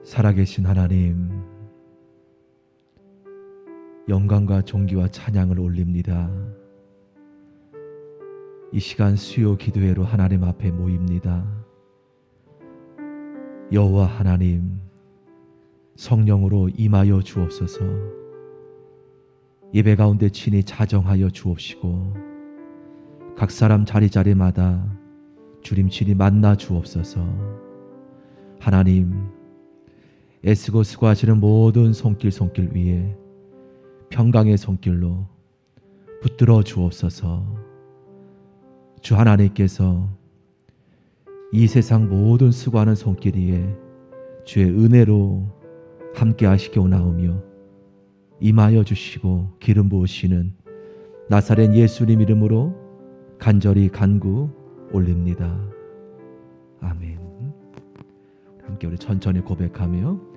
살아계신 하나님, 영광과 존귀와 찬양을 올립니다. 이 시간 수요 기도회로 하나님 앞에 모입니다. 여호와 하나님, 성령으로 임하여 주옵소서. 예배 가운데 친히 자정하여 주옵시고 각 사람 자리마다 주님 친히 만나 주옵소서. 하나님, 애쓰고 수고하시는 모든 손길 위에 평강의 손길로 붙들어 주옵소서. 주 하나님께서 이 세상 모든 수고하는 손길 위에 주의 은혜로 함께 하시기원하오며 임하여 주시고 기름 부으시는 나사렛 예수님 이름으로 간절히 간구 올립니다. 아멘. 함께 우리 천천히 고백하며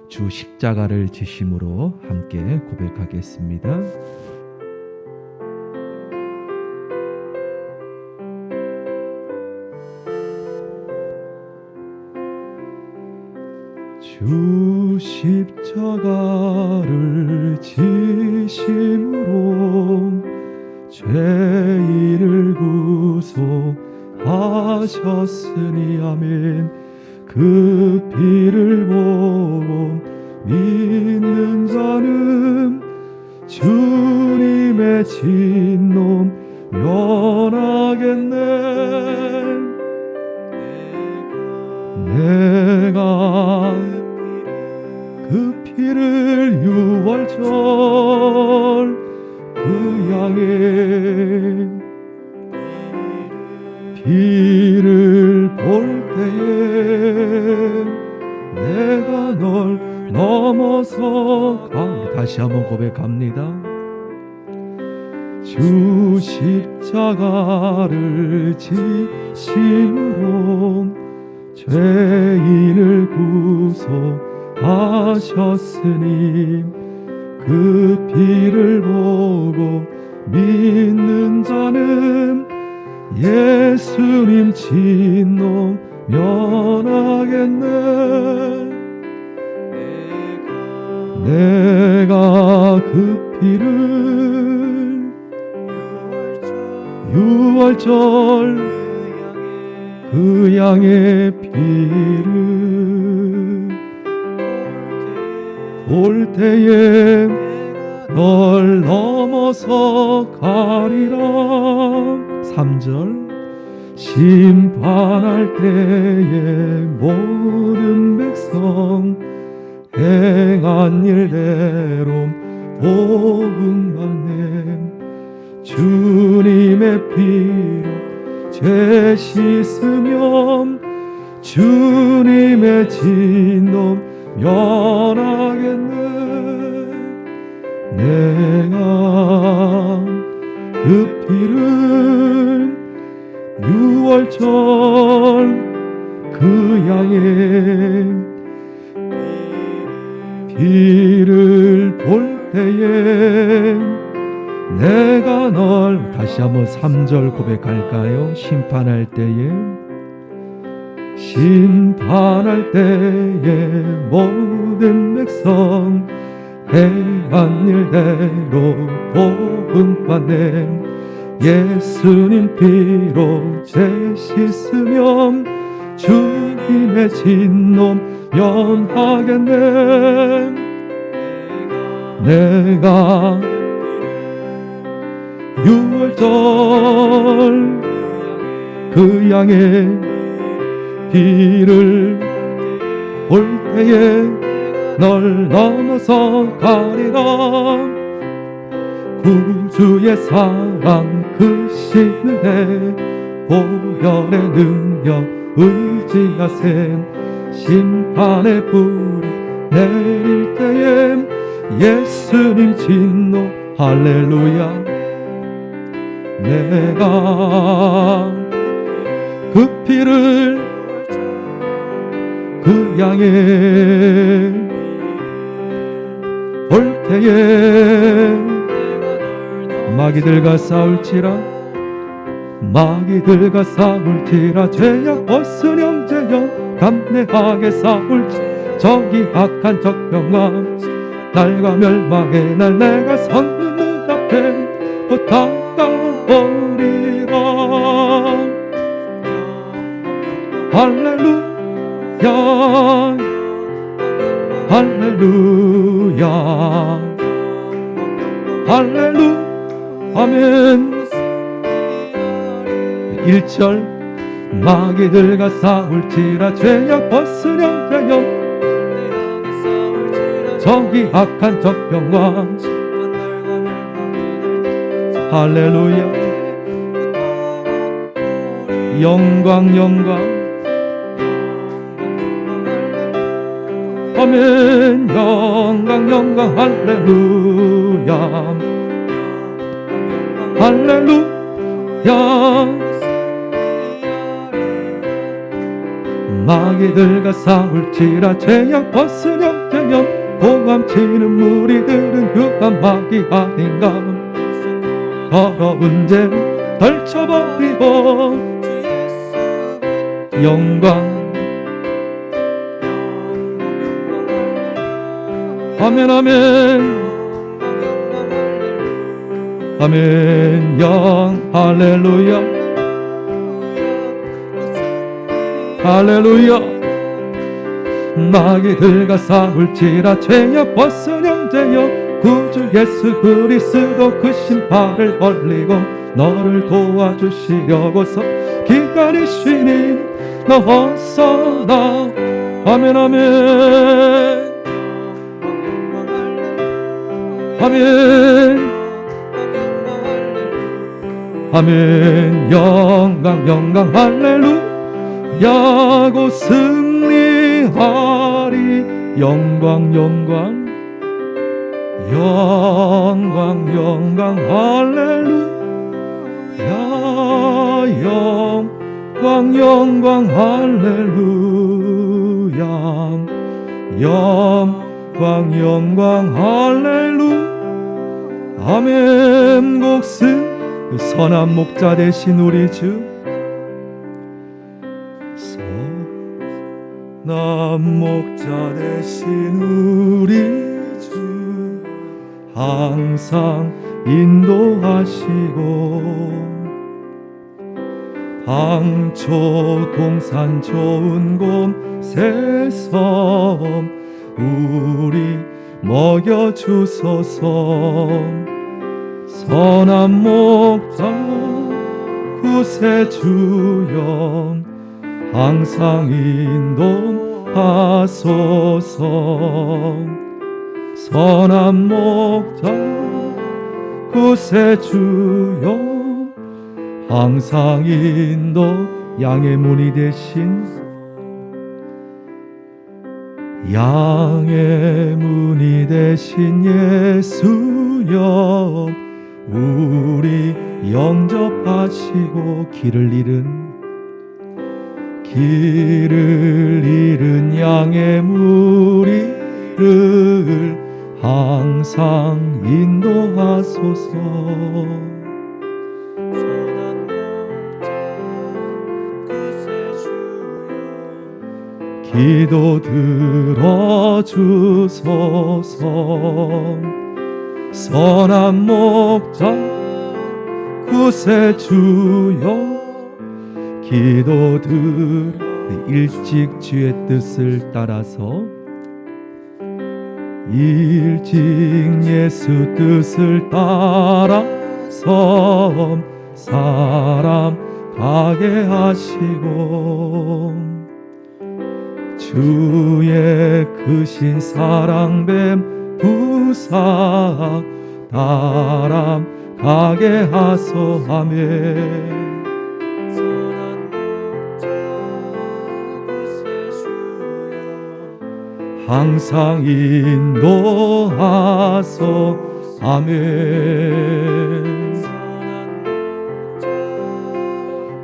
주 십자가를 지심으로 함께 고백하겠습니다. 주 십자가를 지심으로 죄인을 구속하셨으니 아멘. 그 피를 보고 믿는 자는 주님의 진노 면하겠네. 내가 그 피를 유월절 그 양의 피를 볼 때에 내가 널 넘어서 다시 한번 고백합니다. 주 십자가를 지심으로 죄인을 구속하셨으니 그 피를 보고 믿는 자는 예수님 진노 면하겠네. 내가 그 피를 유월절 그 양의 피를 볼 때에 널 넘어서 가리라. 3절 심판할 때에 모든 백성 행한 일대로 복음 받네. 주님의 피로 죄 씻으면 주님의 진노 면하겠네. 내가 그 피를 유월절 그 양의 피를 볼 때에 내가 널 다시 한번 3절 고백할까요? 심판할 때에 모든 백성 행한 일대로 복음 받네. 예수님 피로 죄 씻으면 주님의 진노 면하겠네. 내가 유월절 그 양의 피를 볼 때에 널 넘어서 가리라. 구주의 사랑 크시는 내 보혈의 능력 의지하세. 심판의 불이 내릴 때에 예수님 진노 할렐루야. 내가 그 피를 그 양의 볼 때에 마귀들과 싸울지라 죄악 벗은 형제여 담대하게 싸울지 저기 악한 적병과 날과 멸망의 날 내가 선 눈앞에 곧 다가오리라. 할렐루야 할렐루야 할렐루 아멘. 1절 마귀들과 싸울지라 죄악 벗으려 자여 저기 악한 적병과 할렐루야 영광 영광 아멘. 영광 영광 할렐루야 할렐루야. 마귀들과 싸울지라 죄악 벗으려 자여 고함치는 무리들은 유한 마귀 아닌가. 더러운 죄 덜쳐버리고 영광 아멘 아멘 아멘. 영 할렐루야 할렐루야. 마귀들과 싸울지라 죄악 벗으려 자여 구주 예수 그리스도 그 신발을 벌리고 너를 도와주시려고서 기다리시니 너 어서 나. 아멘 아멘 아멘 아멘. 영광 영광 할렐루야 곧 승리하리. 영광 영광 영광 영광 할렐루야 영광 영광 할렐루야 영광 영광 할렐루야 아멘. 곡스 선한 목자 되신 우리 주 선한 목자 되신 우리 주 항상 인도하시고 방초 동산 좋은 곳에서 우리 먹여주소서. 선한 목자 구세주여 항상 인도하소서. 선한 목자 구세주여 항상 인도. 양의 문이 되신 양의 문이 되신 예수여 우리 영접하시고 길을 잃은 양의 무리를 항상 인도하소서. 기도 들어주소서. 선한 목자 구세주여 기도 일찍 주의 뜻을 따라서 일찍 예수 뜻을 따라서 사람 가게 하시고 주의 크신 사랑뱀 부사 다람 가게 하소. 아멘. 항상 인도하소. 아멘.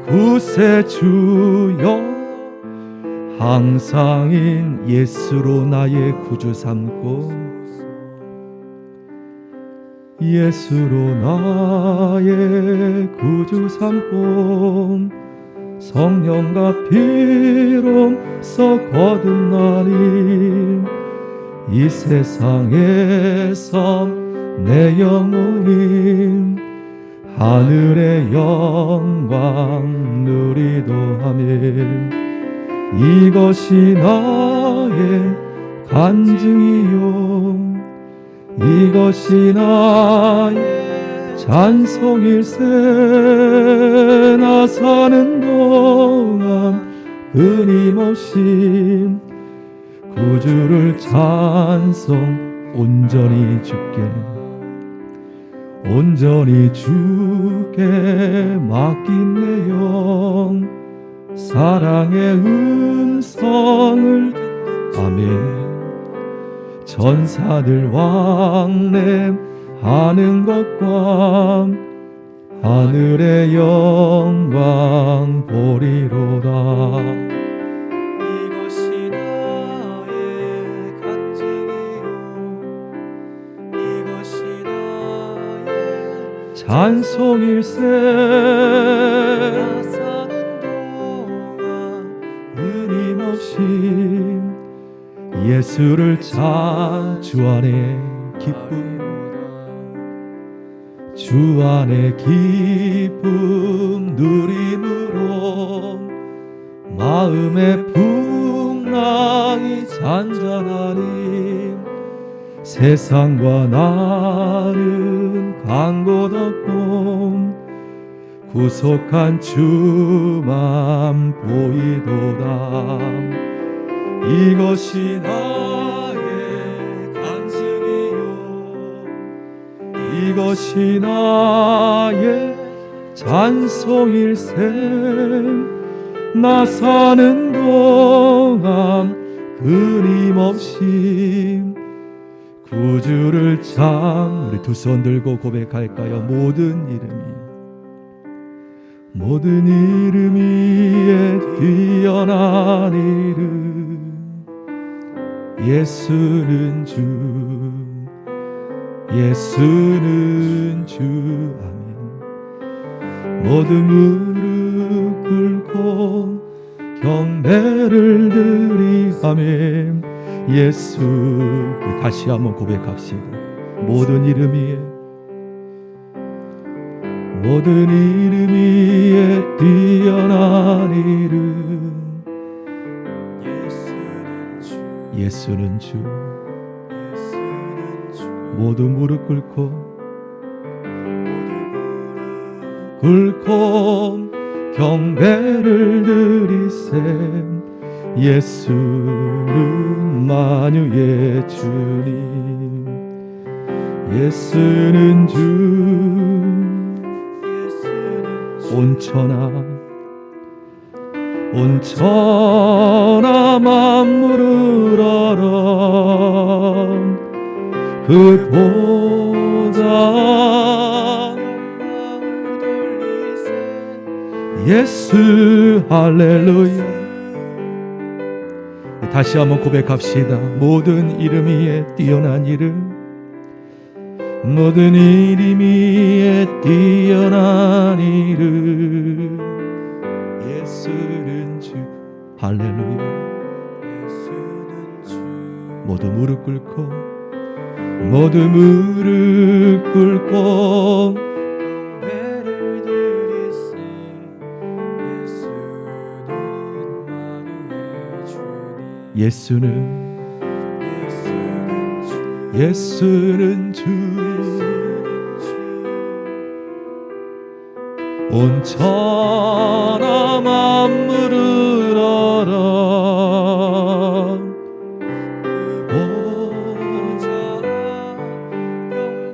구세주여 항상인 예수로 나의 구주 삼고 예수로 나의 구주 삼고 성령과 피로써 거듭나니 이 세상에서 내 영혼이 하늘의 영광 누리도하며 이것이 나의 간증이요 이것이 나의 찬송일세 나 사는 동안 끊임없이 구주를 찬송 온전히 주께 맡긴 내 영 사랑의 음성을 아멘 천사들 왕래하는 것과 하늘의 영광 보리로다 이것이 나의 간증이요 이것이 나의 찬송일세 나 사는 동안 끊임없이 예수를 주 안에 주 안에 기쁨 누림으로 마음의 풍랑이 잔잔하니 세상과 나는 간 곳 없고 구속한 주만 보이도다 이것이 나의 간증이요 이것이 나의 찬송일세 나 사는 동안 끊임없이 구주를 우리 두 손 들고 고백할까요? 모든 이름 위에 뛰어난 이름 예수는 주 아멘 모든 무릎 꿇고 경배를 드리 아멘 예수 다시 한번 고백합시다 모든 이름 위에 뛰어난 이름 예수는 주 모두 무릎 꿇고 경배를 드리셈 예수는 만유의 주님 예수는 주 온천하 만물을 알아 그 보좌 예수 할렐루야 다시 한번 고백합시다 모든 이름 위에 뛰어난 이름 모든 이름 위에 뛰어난 이름 예수는 주 할렐루야 모두 무릎 꿇고 경배를 드리세 예수는 주 온 천하 만물을 알아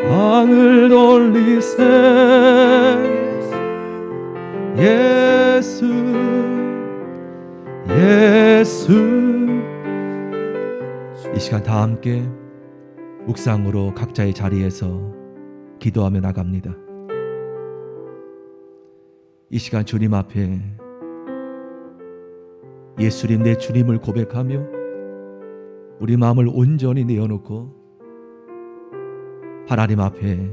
영광을 돌리세 예수 이 시간 다 함께 묵상으로 각자의 자리에서 기도하며 나갑니다. 이 시간 주님 앞에 예수님 내 주님을 고백하며 우리 마음을 온전히 내어놓고 하나님 앞에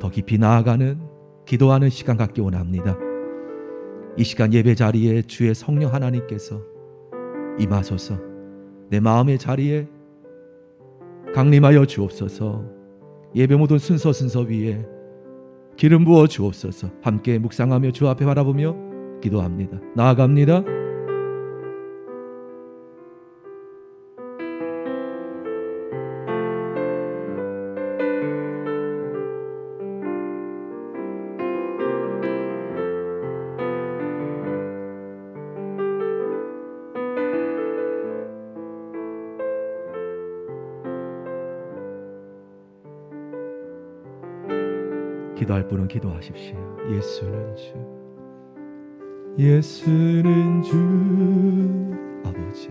더 깊이 나아가는 기도하는 시간 갖기 원합니다. 이 시간 예배 자리에 주의 성령 하나님께서 임하소서. 내 마음의 자리에 강림하여 주옵소서. 예배 모든 순서 위에 기름 부어 주옵소서. 함께 묵상하며 주 앞에 바라보며 기도합니다. 나아갑니다. 기도할 분은 기도하십시오. 예수는 주, 예수는 주 아버지.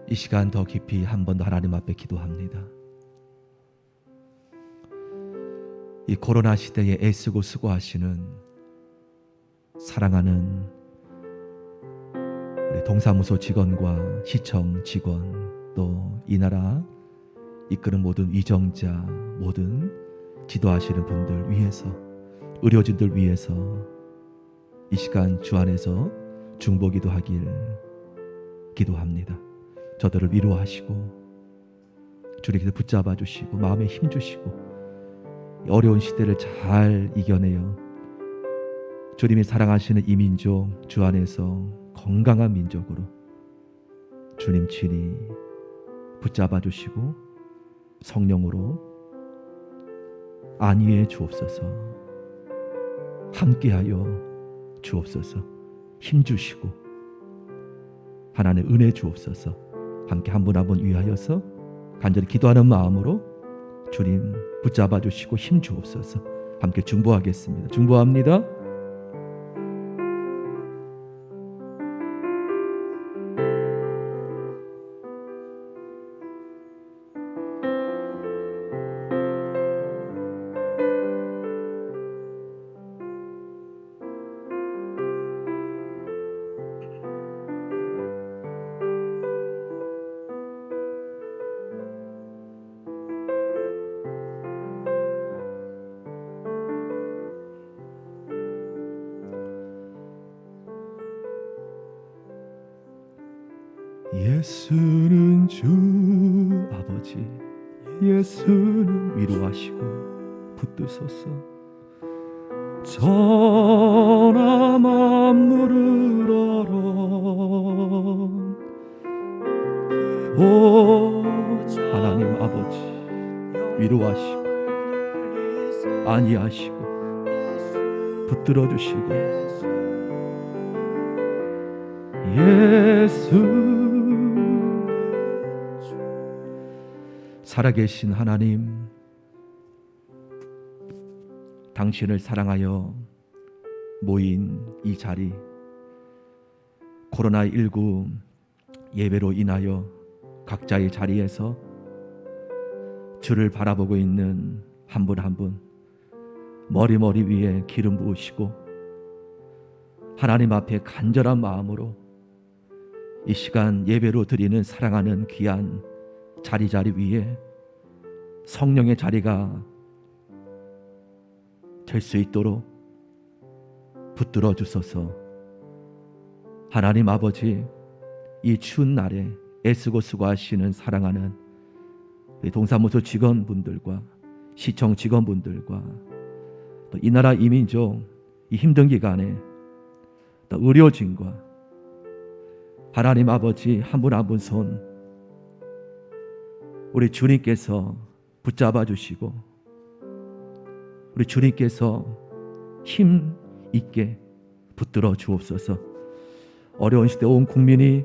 이 시간 더 깊이 한 번 더 하나님 앞에 기도합니다. 이 코로나 시대에 애쓰고 수고하시는 사랑하는 우리 동사무소 직원과 시청 직원, 또 이 나라 이끄는 모든 위정자, 모든 지도하시는 분들 위해서, 의료진들 위해서 이 시간 주 안에서 중보기도 하길 기도합니다. 저들을 위로하시고 주님께서 붙잡아 주시고 마음에 힘 주시고 어려운 시대를 잘 이겨내어 주님이 사랑하시는 이 민족 주 안에서 건강한 민족으로 주님 친히 붙잡아 주시고 성령으로 안위해 주옵소서. 함께하여 주옵소서. 힘 주시고 하나님의 은혜 주옵소서. 함께 한 분 한 분 위하여서 간절히 기도하는 마음으로 주님 붙잡아 주시고 힘 주옵소서. 함께 중보하겠습니다. 중보합니다. 예수는 주 아버지, 예수는 위로하시고 붙드소서. 천하 만물을 알아 하나님 아버지 위로하시고 안위하시고 붙들어 주시고 예수 살아계신 하나님, 당신을 사랑하여 모인 이 자리, 코로나19 예배로 인하여 각자의 자리에서 주를 바라보고 있는 한 분 한 분 머리 위에 기름 부으시고 하나님 앞에 간절한 마음으로 이 시간 예배로 드리는 사랑하는 귀한 자리 위에 성령의 자리가 될 수 있도록 붙들어 주소서. 하나님 아버지, 이 추운 날에 애쓰고 수고하시는 사랑하는 동사무소 직원분들과 시청 직원분들과 또 이 나라 이민족 이 힘든 기간에 또 의료진과 하나님 아버지 한 분 한 분 손 우리 주님께서 붙잡아 주시고 우리 주님께서 힘 있게 붙들어 주옵소서. 어려운 시대 온 국민이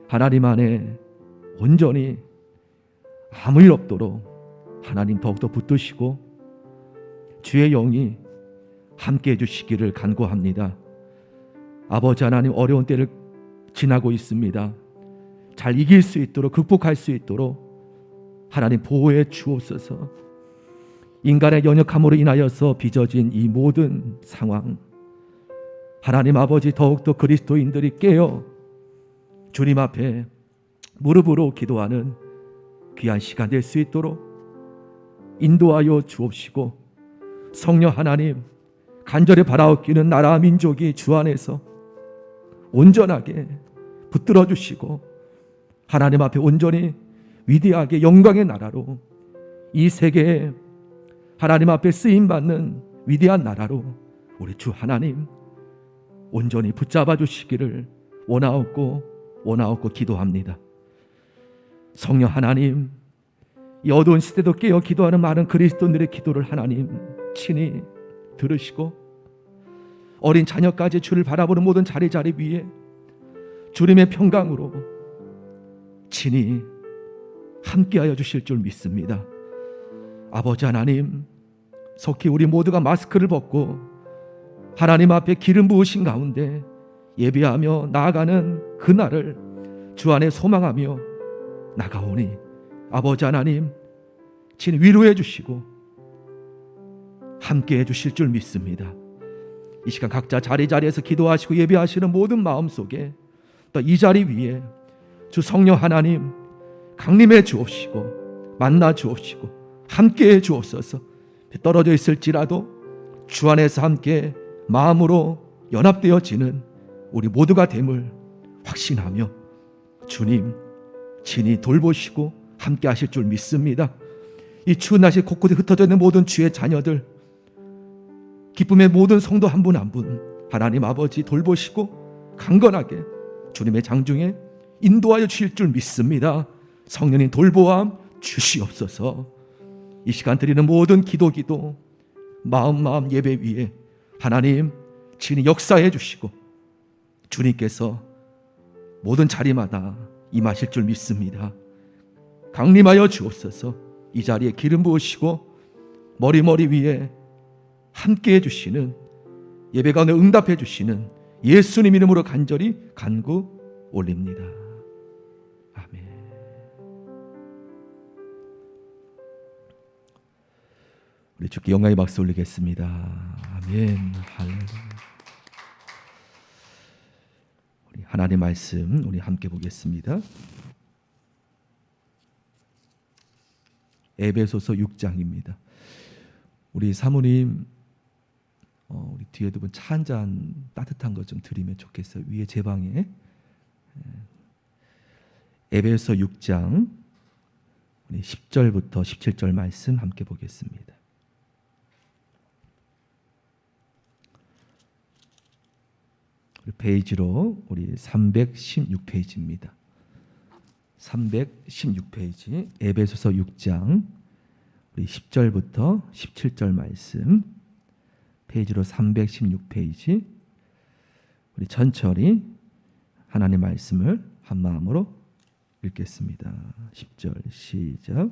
하나님 안에 온전히 아무 일 없도록 하나님 더욱더 붙드시고 주의 영이 함께 해주시기를 간구합니다. 아버지 하나님, 어려운 때를 지나고 있습니다. 잘 이길 수 있도록, 극복할 수 있도록 하나님 보호해 주옵소서. 인간의 연약함으로 인하여서 빚어진 이 모든 상황, 하나님 아버지, 더욱더 그리스도인들이 깨어 주님 앞에 무릎으로 기도하는 귀한 시간 될 수 있도록 인도하여 주옵시고, 성령 하나님, 간절히 바라옵기는 나라 민족이 주 안에서 온전하게 붙들어 주시고 하나님 앞에 온전히 위대하게 영광의 나라로, 이 세계에 하나님 앞에 쓰임받는 위대한 나라로 우리 주 하나님 온전히 붙잡아 주시기를 원하옵고 기도합니다. 성령 하나님, 이 어두운 시대도 깨어 기도하는 많은 그리스도인들의 기도를 하나님 친히 들으시고, 어린 자녀까지 주를 바라보는 모든 자리 위에 주님의 평강으로 친히 함께하여 주실 줄 믿습니다. 아버지 하나님, 속히 우리 모두가 마스크를 벗고 하나님 앞에 기름 부으신 가운데 예배하며 나아가는 그날을 주 안에 소망하며 나가오니, 아버지 하나님 친히 위로해 주시고 함께해 주실 줄 믿습니다. 이 시간 각자 자리에서 기도하시고 예배하시는 모든 마음 속에 또 이 자리 위에 주 성령 하나님 강림해 주옵시고 만나 주옵시고 함께해 주옵소서. 떨어져 있을지라도 주 안에서 함께 마음으로 연합되어지는 우리 모두가 됨을 확신하며 주님 친히 돌보시고 함께 하실 줄 믿습니다. 이 추운 날씨 곳곳에 흩어져 있는 모든 주의 자녀들, 기쁨의 모든 성도 한 분 한 분 하나님 아버지 돌보시고 강건하게 주님의 장중에 인도하여 주실 줄 믿습니다. 성령님 돌보아 주시옵소서. 이 시간 드리는 모든 기도 마음 예배 위에 하나님 친히 역사해 주시고 주님께서 모든 자리마다 임하실 줄 믿습니다. 강림하여 주옵소서. 이 자리에 기름 부으시고 머리 위에 함께해 주시는, 예배 가운데 응답해 주시는 예수님 이름으로 간절히 간구 올립니다. 아멘. 우리 주께 영광의 박수 올리겠습니다. 아멘. 할렐루야. 우리 하나님의 말씀 우리 함께 보겠습니다. 에베소서 6장입니다. 우리 사모님 우리 뒤에 두 분 차 한 잔 따뜻한 것 좀 드리면 좋겠어요. 위에 제 방에. 에베소 6장 우리 10절부터 17절 말씀 함께 보겠습니다. 페이지로 우리 316페이지입니다. 316페이지 에베소서 6장 우리 10절부터 17절 말씀, 페이지로 316페이지. 우리 천천히 하나님의 말씀을 한 마음으로 읽겠습니다. 10절 시작.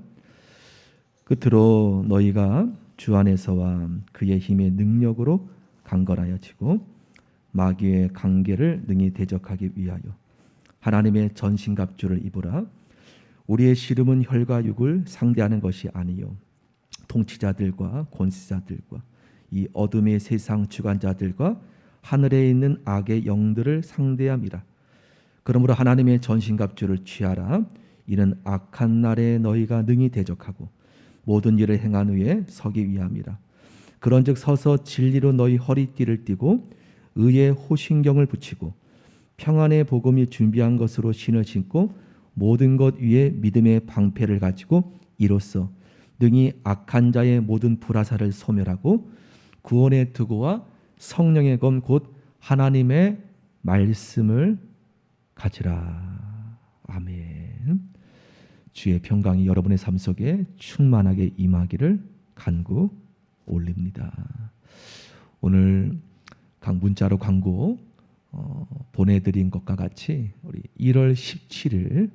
끝으로 너희가 주 안에서와 그의 힘의 능력으로 강건하여지고 마귀의 관계를 능히 대적하기 위하여 하나님의 전신갑주를 입으라. 우리의 씨름은 혈과 육을 상대하는 것이 아니요 통치자들과 권세자들과 이 어둠의 세상 주관자들과 하늘에 있는 악의 영들을 상대함이라. 그러므로 하나님의 전신갑주를 취하라. 이는 악한 날에 너희가 능히 대적하고 모든 일을 행한 후에 서기 위함이라. 그런즉 서서 진리로 너희 허리띠를 띠고 의의 호신경을 붙이고 평안의 복음이 준비한 것으로 신을 신고 모든 것 위에 믿음의 방패를 가지고 이로써 능히 악한 자의 모든 불화살을 소멸하고 구원의 투구와 성령의 검 곧 하나님의 말씀을 가지라. 아멘. 주의 평강이 여러분의 삶 속에 충만하게 임하기를 간구 올립니다. 오늘 각 문자로 광고 보내드린 것과 같이 우리 1월 17일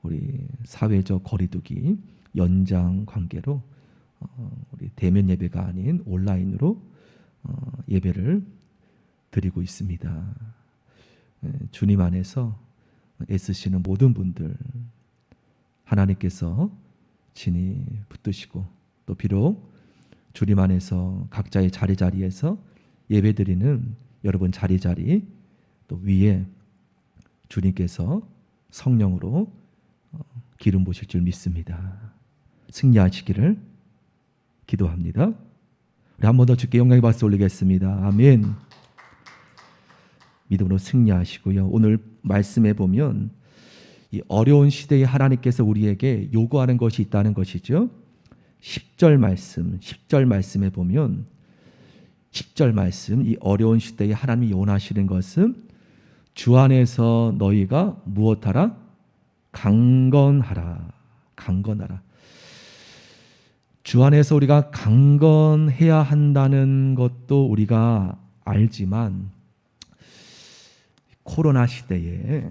우리 사회적 거리두기 연장 관계로 우리 대면 예배가 아닌 온라인으로 예배를 드리고 있습니다. 주님 안에서 애쓰시는 모든 분들 하나님께서 친히 붙드시고, 또 비록 주님 안에서 각자의 자리자리에서 예배드리는 여러분 자리자리 또 위에 주님께서 성령으로 기름 부으실 줄 믿습니다. 승리하시기를 기도합니다. 우리 한 번 더 주께 영광의 박수 올리겠습니다. 아멘. 믿음으로 승리하시고요. 오늘 말씀에 보면 이 어려운 시대에 하나님께서 우리에게 요구하는 것이 있다는 것이죠. 10절 말씀에 보면 10절 말씀, 이 어려운 시대에 하나님이 원하시는 것은 주 안에서 너희가 무엇하라? 강건하라. 주 안에서 우리가 강건해야 한다는 것도 우리가 알지만, 코로나 시대에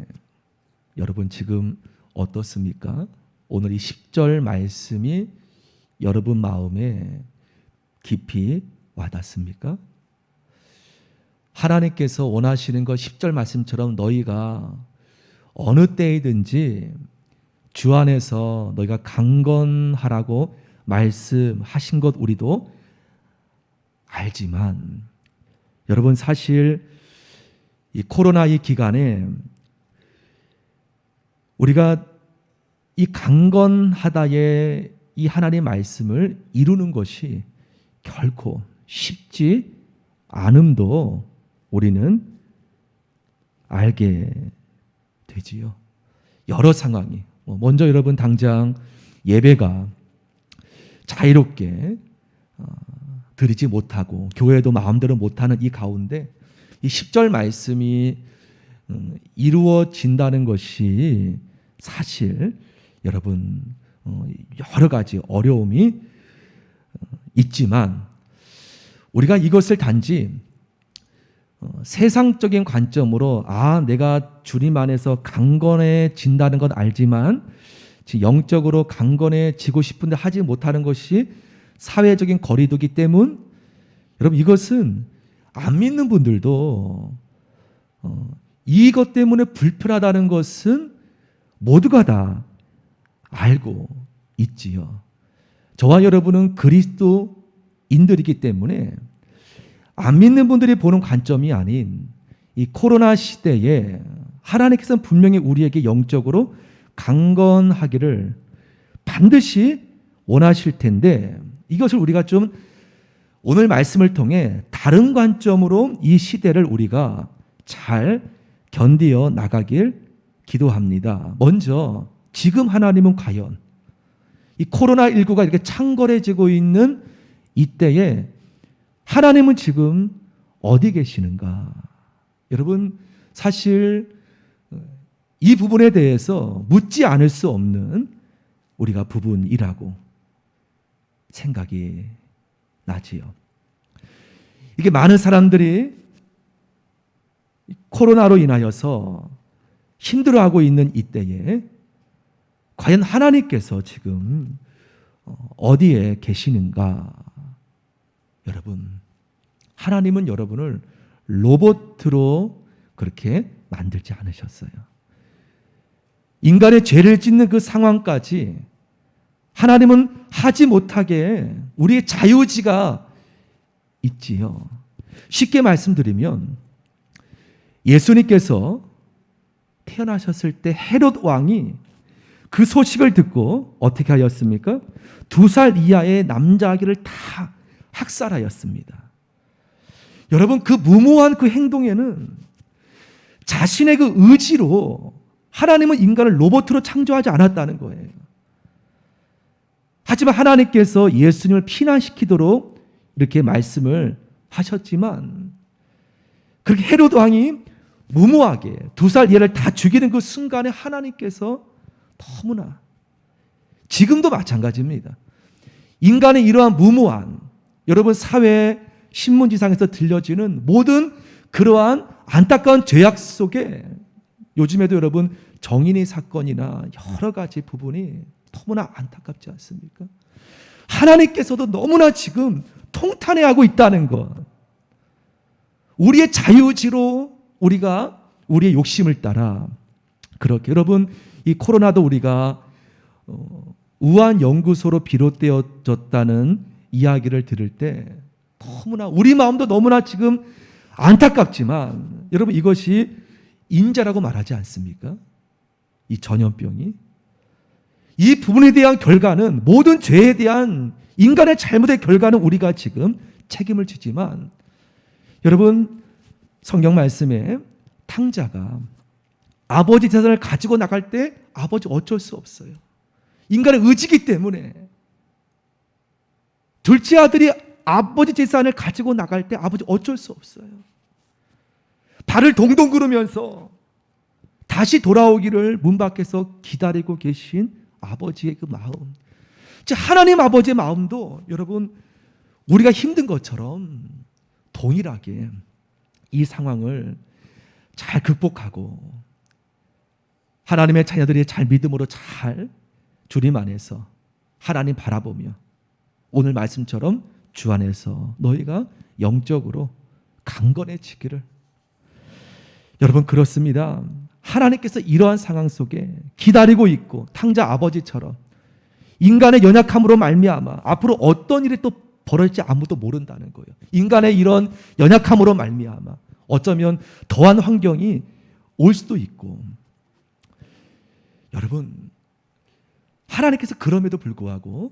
여러분 지금 어떻습니까? 오늘 이 10절 말씀이 여러분 마음에 깊이 와닿습니까? 하나님께서 원하시는 것 10절 말씀처럼 너희가 어느 때이든지 주 안에서 너희가 강건하라고 말씀하신 것 우리도 알지만, 여러분 사실 이 코로나 이 기간에 우리가 이 강건하다의 이 하나님의 말씀을 이루는 것이 결코 쉽지 않음도 우리는 알게 되지요. 여러 상황이, 먼저 여러분 당장 예배가 자유롭게 드리지 못하고 교회도 마음대로 못하는 이 가운데 이 10절 말씀이 이루어진다는 것이 사실 여러분 여러 가지 어려움이 있지만, 우리가 이것을 단지 세상적인 관점으로 내가 주님 안에서 강건해진다는 건 알지만 영적으로 강건해지고 싶은데 하지 못하는 것이 사회적인 거리두기 때문, 여러분 이것은 안 믿는 분들도 이것 때문에 불편하다는 것은 모두가 다 알고 있지요. 저와 여러분은 그리스도인들이기 때문에 안 믿는 분들이 보는 관점이 아닌 이 코로나 시대에 하나님께서는 분명히 우리에게 영적으로 강건하기를 반드시 원하실 텐데, 이것을 우리가 좀 오늘 말씀을 통해 다른 관점으로 이 시대를 우리가 잘 견디어 나가길 기도합니다. 먼저 지금 하나님은 과연 이 코로나19가 이렇게 창궐해지고 있는 이때에 하나님은 지금 어디 계시는가? 여러분 사실 이 부분에 대해서 묻지 않을 수 없는 우리가 부분이라고 생각이 나지요. 이게 많은 사람들이 코로나로 인하여서 힘들어하고 있는 이때에 과연 하나님께서 지금 어디에 계시는가? 여러분, 하나님은 여러분을 로봇으로 그렇게 만들지 않으셨어요. 인간의 죄를 짓는 그 상황까지 하나님은 하지 못하게 우리의 자유지가 있지요. 쉽게 말씀드리면 예수님께서 태어나셨을 때 헤롯 왕이 그 소식을 듣고 어떻게 하였습니까? 2살 이하의 남자아기를 다 학살하였습니다. 여러분 그 무모한 그 행동에는 자신의 그 의지로 하나님은 인간을 로봇으로 창조하지 않았다는 거예요. 하지만 하나님께서 예수님을 피난시키도록 이렇게 말씀을 하셨지만, 그렇게 헤롯 왕이 무모하게 2살 얘를 다 죽이는 그 순간에 하나님께서 너무나, 지금도 마찬가지입니다. 인간의 이러한 무모한, 여러분 사회 신문지상에서 들려지는 모든 그러한 안타까운 죄악 속에 요즘에도 여러분 정인이 사건이나 여러 가지 부분이 너무나 안타깝지 않습니까? 하나님께서도 너무나 지금 통탄해하고 있다는 것. 우리의 자유의지로 우리가 우리의 욕심을 따라 그렇게 여러분 이 코로나도 우리가 우한 연구소로 비롯되어졌다는 이야기를 들을 때 너무나 우리 마음도 너무나 지금 안타깝지만 여러분 이것이 인자라고 말하지 않습니까? 이 전염병이 이 부분에 대한 결과는 모든 죄에 대한 인간의 잘못의 결과는 우리가 지금 책임을 지지만 여러분 성경 말씀에 탕자가 아버지 재산을 가지고 나갈 때 아버지 어쩔 수 없어요. 인간의 의지기 때문에 둘째 아들이 아버지 재산을 가지고 나갈 때 아버지 어쩔 수 없어요. 발을 동동 구르면서 다시 돌아오기를 문 밖에서 기다리고 계신 아버지의 그 마음. 하나님 아버지의 마음도 여러분 우리가 힘든 것처럼 동일하게 이 상황을 잘 극복하고 하나님의 자녀들이 잘 믿음으로 잘 주님 안에서 하나님 바라보며 오늘 말씀처럼 주 안에서 너희가 영적으로 강건해지기를. 여러분 그렇습니다. 하나님께서 이러한 상황 속에 기다리고 있고 탕자 아버지처럼 인간의 연약함으로 말미암아 앞으로 어떤 일이 또 벌어질지 아무도 모른다는 거예요. 인간의 이런 연약함으로 말미암아 어쩌면 더한 환경이 올 수도 있고 여러분 하나님께서 그럼에도 불구하고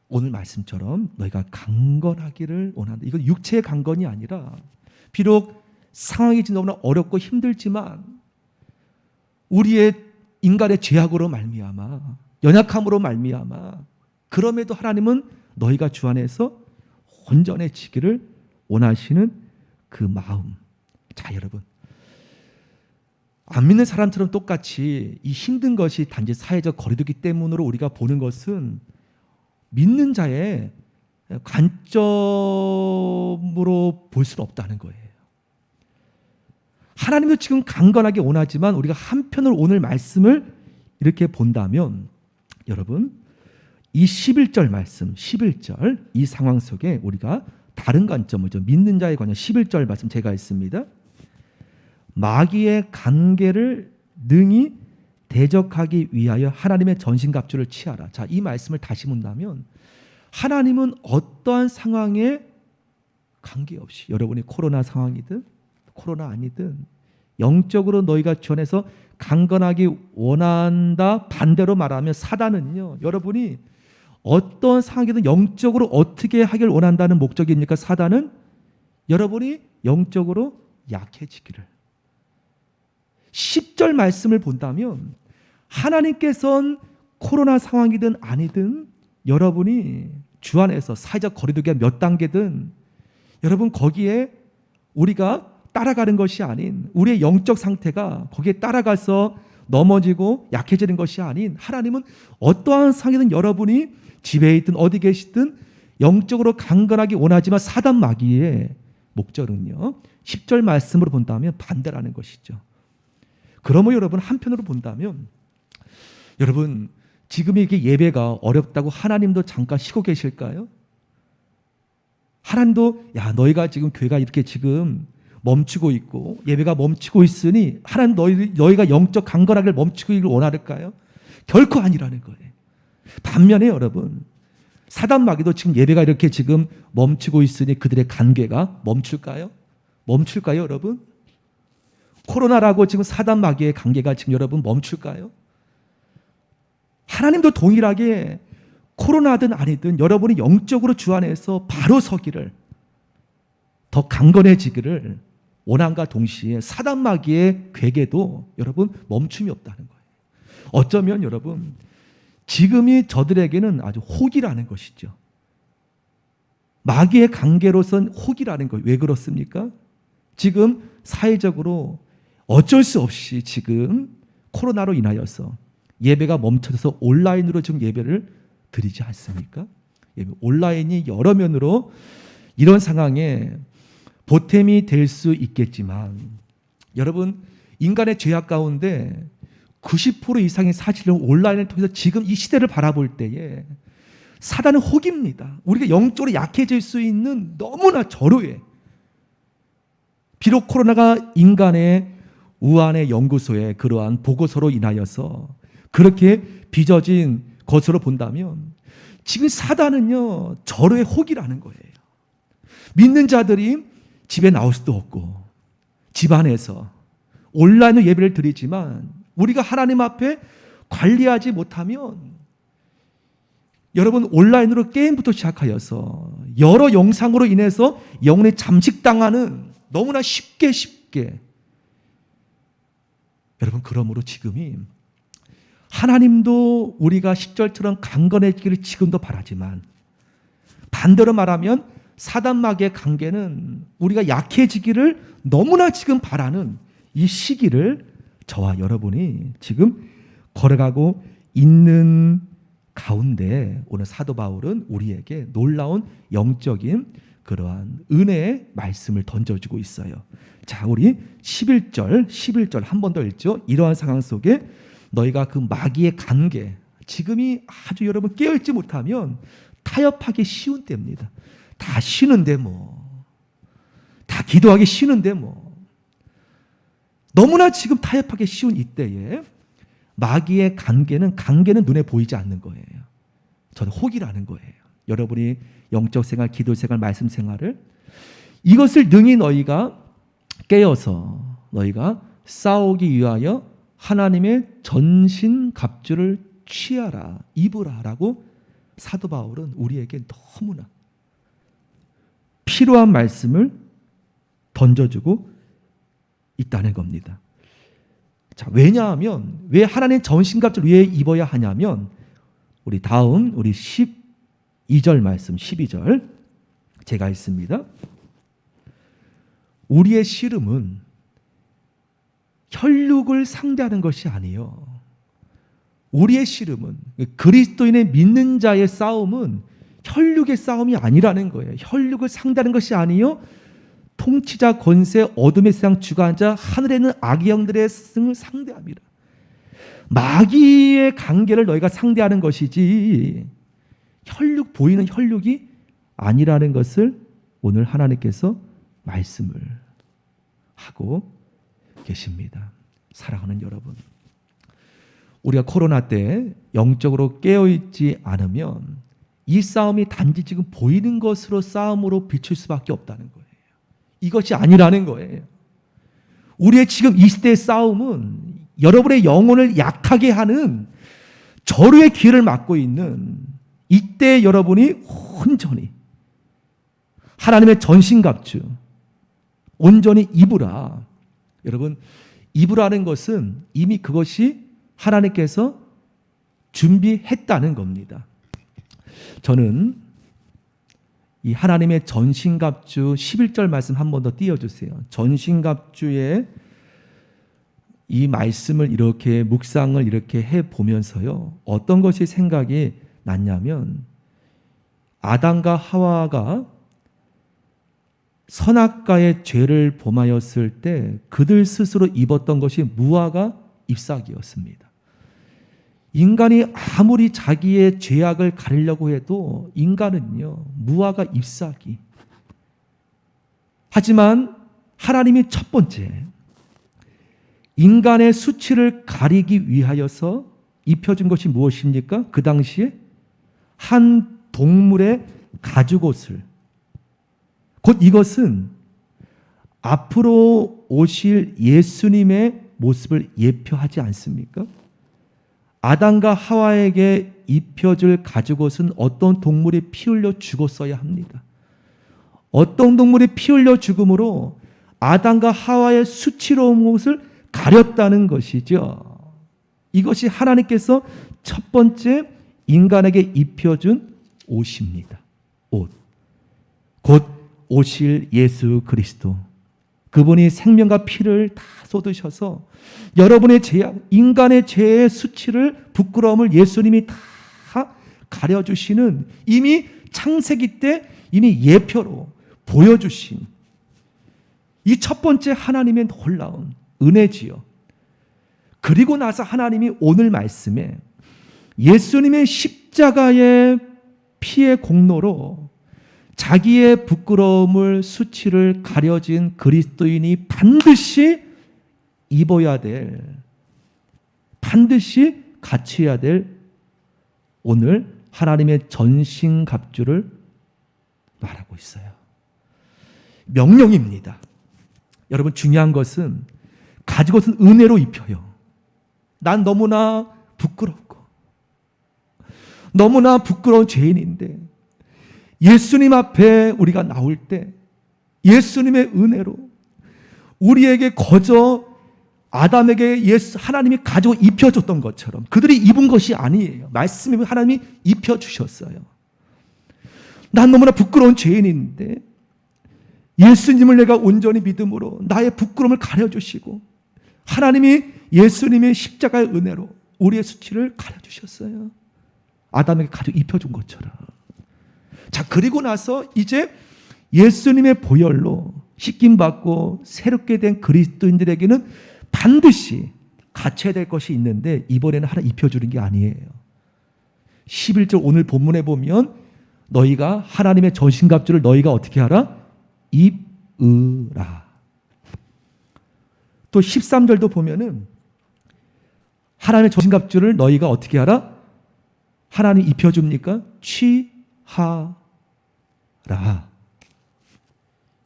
오늘 말씀처럼 너희가 강건하기를 원한다. 이건 육체의 강건이 아니라 비록 상황이 너무나 어렵고 힘들지만 우리의 인간의 죄악으로 말미암아 연약함으로 말미암아 그럼에도 하나님은 너희가 주 안에서 온전해지기를 원하시는 그 마음. 자 여러분 안 믿는 사람처럼 똑같이 이 힘든 것이 단지 사회적 거리두기 때문으로 우리가 보는 것은 믿는 자의 관점으로 볼 수는 없다는 거예요. 하나님도 지금 강건하게 원하지만 우리가 한편으로 오늘 말씀을 이렇게 본다면 여러분 이 11절 말씀 11절 이 상황 속에 우리가 다른 관점을 믿는 자의 관점 11절 말씀 제가 했습니다. 마귀의 관계를 능히 대적하기 위하여 하나님의 전신갑주를 취하라. 자, 이 말씀을 다시 본다면 하나님은 어떠한 상황에 관계없이 여러분이 코로나 상황이든 코로나 아니든 영적으로 너희가 주안에서 강건하기 원한다. 반대로 말하면 사단은요. 여러분이 어떤 상황이든 영적으로 어떻게 하길 원한다는 목적입니까? 사단은 여러분이 영적으로 약해지기를. 10절 말씀을 본다면 하나님께서는 코로나 상황이든 아니든 여러분이 주 안에서 사회적 거리두기가 몇 단계든 여러분 거기에 우리가 따라가는 것이 아닌 우리의 영적 상태가 거기에 따라가서 넘어지고 약해지는 것이 아닌 하나님은 어떠한 상황이든 여러분이 집에 있든 어디 계시든 영적으로 강건하기 원하지만 사단 마귀의 목적은요 10절 말씀으로 본다면 반대라는 것이죠. 그러면 여러분 한편으로 본다면 여러분 지금 이게 예배가 어렵다고 하나님도 잠깐 쉬고 계실까요? 하나님도 야 너희가 지금 교회가 이렇게 지금 멈추고 있고 예배가 멈추고 있으니 하나님 너희가 영적 강건하기를 멈추기를 원할까요? 결코 아니라는 거예요. 반면에 여러분 사단 마귀도 지금 예배가 이렇게 지금 멈추고 있으니 그들의 관계가 멈출까요? 멈출까요 여러분? 코로나라고 지금 사단 마귀의 관계가 지금 여러분 멈출까요? 하나님도 동일하게 코로나든 아니든 여러분이 영적으로 주 안에서 바로 서기를 더 강건해지기를 원함과 동시에 사단 마귀의 괴계도 여러분 멈춤이 없다는 거예요. 어쩌면 여러분 지금이 저들에게는 아주 혹이라는 것이죠. 마귀의 관계로선 혹이라는 거예요. 왜 그렇습니까? 지금 사회적으로 어쩔 수 없이 지금 코로나로 인하여서 예배가 멈춰져서 온라인으로 지금 예배를 드리지 않습니까? 온라인이 여러 면으로 이런 상황에 보탬이 될 수 있겠지만 여러분 인간의 죄악 가운데 90% 이상의 사실은 온라인을 통해서 지금 이 시대를 바라볼 때에 사단은 혹입니다. 우리가 영적으로 약해질 수 있는 너무나 절호의 비록 코로나가 인간의 우한의 연구소에 그러한 보고서로 인하여서 그렇게 빚어진 것으로 본다면 지금 사단은요 절호의 혹이라는 거예요. 믿는 자들이 집에 나올 수도 없고 집 안에서 온라인으로 예배를 드리지만 우리가 하나님 앞에 관리하지 못하면 여러분 온라인으로 게임부터 시작하여서 여러 영상으로 인해서 영혼이 잠식당하는 너무나 쉽게 여러분 그러므로 지금이 하나님도 우리가 10절처럼 강건해지기를 지금도 바라지만 반대로 말하면 사단마귀의 관계는 우리가 약해지기를 너무나 지금 바라는 이 시기를 저와 여러분이 지금 걸어가고 있는 가운데 오늘 사도 바울은 우리에게 놀라운 영적인 그러한 은혜의 말씀을 던져주고 있어요. 자, 우리 11절 한 번 더 읽죠. 이러한 상황 속에 너희가 그 마귀의 관계, 지금이 아주 여러분 깨어있지 못하면 타협하기 쉬운 때입니다. 다 쉬는데 다 기도하기 쉬는데 너무나 지금 타협하기 쉬운 이때에 마귀의 관계는 눈에 보이지 않는 거예요. 저는 혹이라는 거예요. 여러분이 영적 생활, 기도 생활, 말씀 생활을 이것을 능히 너희가 깨어서 너희가 싸우기 위하여 하나님의 전신 갑주를 취하라, 입으라라고 사도 바울은 우리에게 너무나 필요한 말씀을 던져주고 있다는 겁니다. 자, 왜냐하면 왜 하나님의 전신갑주를 왜 입어야 하냐면 우리 다음 우리 12절 말씀 12절 제가 읽습니다. 우리의 씨름은 혈육을 상대하는 것이 아니요. 우리의 씨름은 그리스도인의 믿는 자의 싸움은 혈육의 싸움이 아니라는 거예요. 혈육을 상대하는 것이 아니요. 통치자 권세 어둠의 세상 주관자 하늘에 있는 악의 영들의 승을 상대합니다. 마귀의 관계를 너희가 상대하는 것이지 혈육 보이는 혈육이 아니라는 것을 오늘 하나님께서 말씀을 하고 계십니다. 사랑하는 여러분, 우리가 코로나 때 영적으로 깨어있지 않으면 이 싸움이 단지 지금 보이는 것으로 싸움으로 비출 수밖에 없다는 거예요. 이것이 아니라는 거예요. 우리의 지금 이 시대의 싸움은 여러분의 영혼을 약하게 하는 절호의 기회를 맞고 있는 이때 여러분이 온전히 하나님의 전신갑주 온전히 입으라. 여러분, 입으라는 것은 이미 그것이 하나님께서 준비했다는 겁니다. 저는 이 하나님의 전신갑주 11절 말씀 한 번 더 띄워주세요. 전신갑주의 이 말씀을 이렇게 묵상을 이렇게 해보면서요, 어떤 것이 생각이 났냐면 아담과 하와가 선악과의 죄를 범하였을 때 그들 스스로 입었던 것이 무화과 잎사귀였습니다. 인간이 아무리 자기의 죄악을 가리려고 해도 인간은요 무화과 잎사귀. 하지만 하나님이 첫 번째 인간의 수치를 가리기 위하여서 입혀준 것이 무엇입니까? 그 당시에 한 동물의 가죽옷을, 곧 이것은 앞으로 오실 예수님의 모습을 예표하지 않습니까? 아담과 하와에게 입혀줄 가죽옷은 어떤 동물이 피 흘려 죽었어야 합니다. 어떤 동물이 피 흘려 죽음으로 아담과 하와의 수치로운 것을 가렸다는 것이죠. 이것이 하나님께서 첫 번째 인간에게 입혀준 옷입니다. 옷. 곧 오실 예수 그리스도. 그분이 생명과 피를 다 쏟으셔서 여러분의 죄악, 인간의 죄의 수치를, 부끄러움을 예수님이 다 가려주시는, 이미 창세기 때 이미 예표로 보여주신 이 첫 번째 하나님의 놀라운 은혜지요. 그리고 나서 하나님이 오늘 말씀에 예수님의 십자가의 피의 공로로 자기의 부끄러움을, 수치를 가려진 그리스도인이 반드시 입어야 될, 반드시 갖춰야 될 오늘 하나님의 전신갑주를 말하고 있어요. 명령입니다. 여러분, 중요한 것은 가지고선 은혜로 입혀요. 난 너무나 부끄럽고 너무나 부끄러운 죄인인데 예수님 앞에 우리가 나올 때 예수님의 은혜로 우리에게 거저 아담에게 하나님이 가지고 입혀줬던 것처럼 그들이 입은 것이 아니에요. 말씀이 하나님이 입혀주셨어요. 난 너무나 부끄러운 죄인인데 예수님을 내가 온전히 믿음으로 나의 부끄러움을 가려주시고 하나님이 예수님의 십자가의 은혜로 우리의 수치를 가려주셨어요. 아담에게 가지고 입혀준 것처럼. 자, 그리고 나서 이제 예수님의 보혈로 씻김받고 새롭게 된 그리스도인들에게는 반드시 갖춰야 될 것이 있는데 이번에는 하나 입혀주는 게 아니에요. 11절 오늘 본문에 보면 너희가 하나님의 전신갑주를 너희가 어떻게 하라? 입으라. 또 13절도 보면은 하나님의 전신갑주를 너희가 어떻게 하라? 하나님 입혀줍니까? 취하라.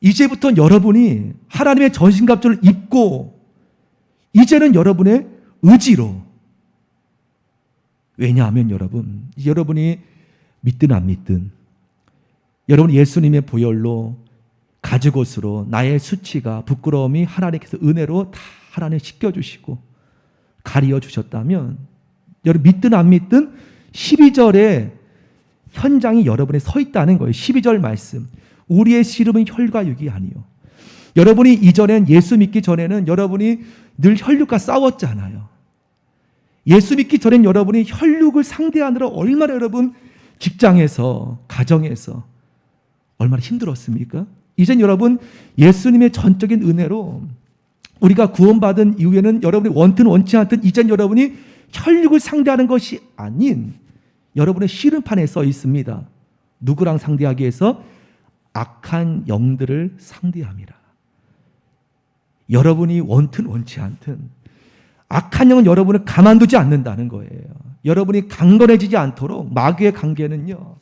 이제부터 여러분이 하나님의 전신갑주를 입고 이제는 여러분의 의지로, 왜냐하면 여러분이 믿든 안 믿든 여러분 예수님의 보혈로 가죽옷으로 나의 수치가 부끄러움이 하나님께서 은혜로 다 하나님 씻겨주시고 가리어 주셨다면 여러분 믿든 안 믿든 12절에 현장이 여러분에 서 있다는 거예요. 12절 말씀. 우리의 씨름은 혈과 육이 아니요. 여러분이 이전엔 예수 믿기 전에는 여러분이 늘 혈육과 싸웠잖아요. 예수 믿기 전엔 여러분이 혈육을 상대하느라 얼마나 여러분 직장에서 가정에서 얼마나 힘들었습니까? 이젠 여러분 예수님의 전적인 은혜로 우리가 구원받은 이후에는 여러분이 원든 원치 않든 이젠 여러분이 혈육을 상대하는 것이 아닌 여러분의 씨름판에 써 있습니다. 누구랑 상대하기 위해서? 악한 영들을 상대함이라. 여러분이 원든 원치 않든 악한 영은 여러분을 가만두지 않는다는 거예요. 여러분이 강건해지지 않도록 마귀의 관계는요,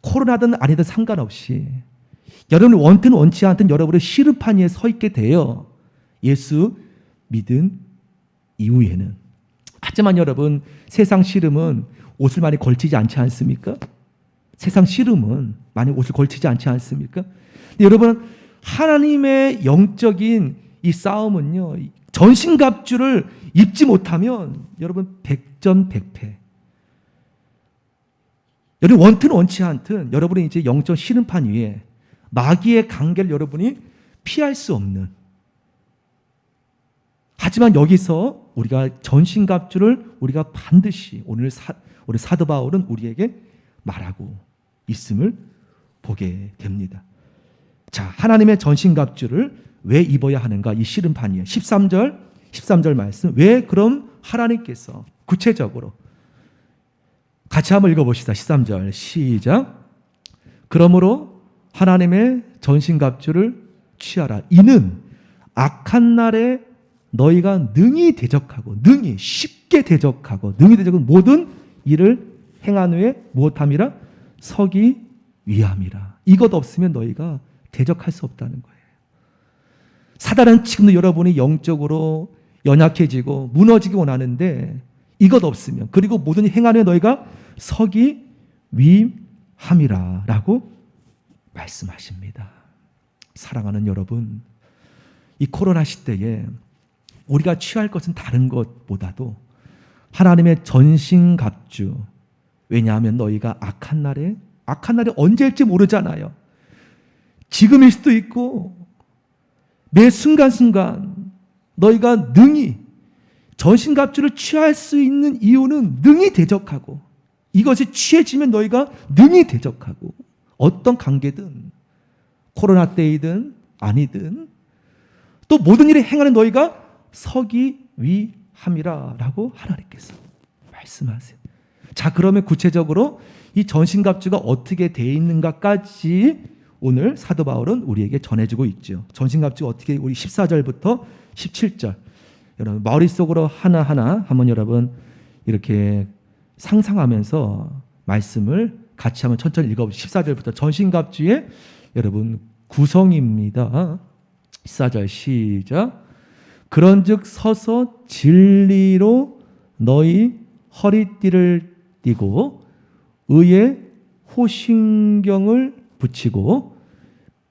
코로나든 아니든 상관없이 여러분이 원든 원치 않든 여러분의 씨름판 위에 서 있게 돼요. 예수 믿은 이후에는. 하지만 여러분, 세상 씨름은 옷을 많이 걸치지 않지 않습니까? 세상 씨름은 많이 옷을 걸치지 않지 않습니까? 근데 여러분, 하나님의 영적인 이 싸움은요, 전신갑주를 입지 못하면 여러분 백전백패. 여러분 원튼 원치 않든 여러분이 이제 영적 씨름판 위에 마귀의 관계를 여러분이 피할 수 없는. 하지만 여기서 우리가 전신갑주를 우리가 반드시 오늘 우리 사도 바울은 우리에게 말하고 있음을 보게 됩니다. 자, 하나님의 전신갑주를 왜 입어야 하는가? 이 씨름판이에요. 13절 말씀. 왜 그럼 하나님께서 구체적으로 같이 한번 읽어봅시다. 13절 시작. 그러므로 하나님의 전신갑주를 취하라. 이는 악한 날에 너희가 능히 대적하고 능히 쉽게 대적하고 능히 대적은 모든 일을 행한 후에 무엇함이라? 서기 위함이라. 이것 없으면 너희가 대적할 수 없다는 거예요. 사단은 지금도 여러분이 영적으로 연약해지고 무너지기 원하는데 이것 없으면, 그리고 모든 일 행한 후에 너희가 서기 위함이라 라고 말씀하십니다. 사랑하는 여러분, 이 코로나 시대에 우리가 취할 것은 다른 것보다도 하나님의 전신갑주. 왜냐하면 너희가 악한 날이 언제일지 모르잖아요. 지금일 수도 있고 매 순간순간 너희가 능히 전신갑주를 취할 수 있는 이유는 능히 대적하고, 이것이 취해지면 너희가 능히 대적하고, 어떤 관계든 코로나 때이든 아니든 또 모든 일에 행하는 너희가 서기 위함이라 라고 하나님께서 말씀하세요. 자, 그러면 구체적으로 이 전신갑주가 어떻게 되어 있는가까지 오늘 사도 바울은 우리에게 전해주고 있죠. 전신갑주가 어떻게, 우리 14절부터 17절 여러분 머릿속으로 하나하나 한번 여러분 이렇게 상상하면서 말씀을 같이 한번 천천히 읽어보시죠. 14절부터 전신갑주의 여러분 구성입니다. 14절 시작. 그런즉 서서 진리로 너희 허리띠를 띠고 의의 호신경을 붙이고